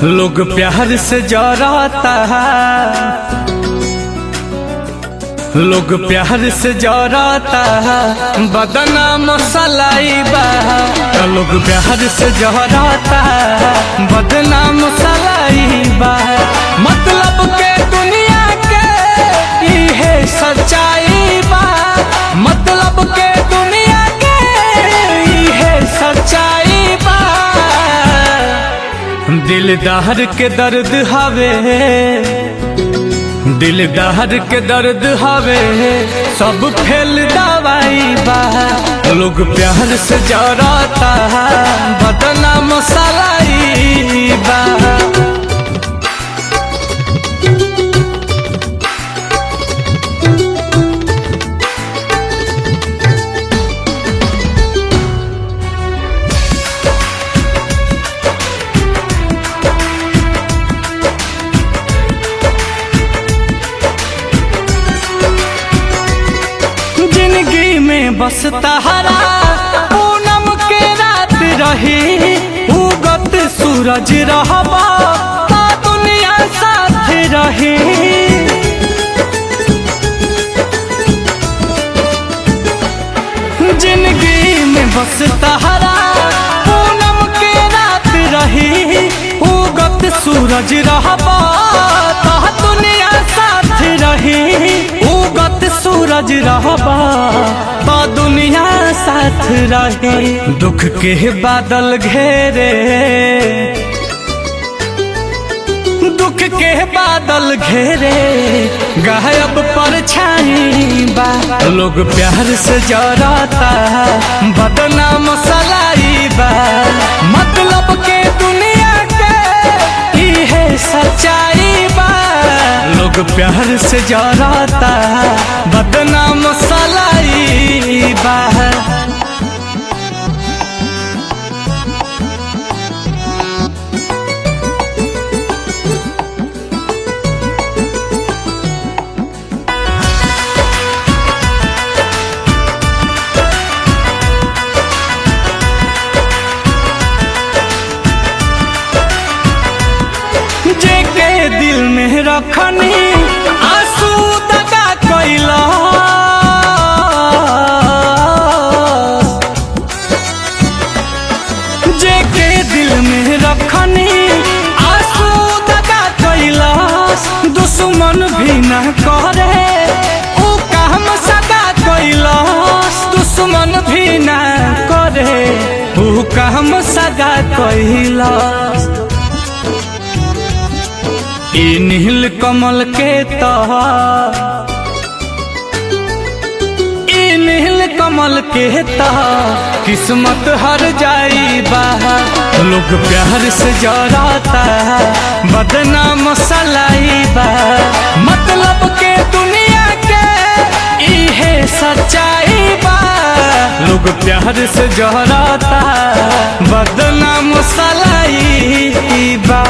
लोग प्यार से जराता है, लोग प्यार से जराता है, बदनाम सलाई बा। लोग प्यार से जराता है, बदनाम सलाई बा। मतलब के दुनिया के ये सच्चाई बा, मतलब के दुनिया के ये सच्चाई बा। दिलदार के दर्द हवे, दिलदार के दर्द हवे, सब फेल दवाई बा। लोग प्यार से जराता है, बदनाम सलाई बा। जिंदगी में बस तहरा पूनम के रात रही, उगत सूरज रहबा ता दुनिया साथ रही। जिंदगी में बस तहरा पूनम के रात रही, उगत सूरज रहबा ता दुनिया साथ रही। उगत सूरज रहबा तो दुनिया साथ रहे। दुख के बादल घेरे, दुख के बादल घेरे, गायब परछाई बा। लोग प्यार से जराता है, बदनाम सलाई बा। मतलब के दुनिया के ये सच्चाई बा। लोग प्यार से जराता है, बदनाम सलाई बा। जेके दिल में रखनी आंसू दगा कैला, जेके दिल में रखनी आंसू दगा कैला। दुश्मन भी न करे ऊ काम सगा कैला, दुश्मन भी न करे ऊ काम सगा कैला। ई नील कमल के तहा, ई नील कमल के तहा, किस्मत हर जाई बा। लोग प्यार से जराता है, बदनाम सलाई बा। मतलब के दुनिया के ये सच्चाई बा। लोग प्यार से जराता है, बदनाम सलाई बा।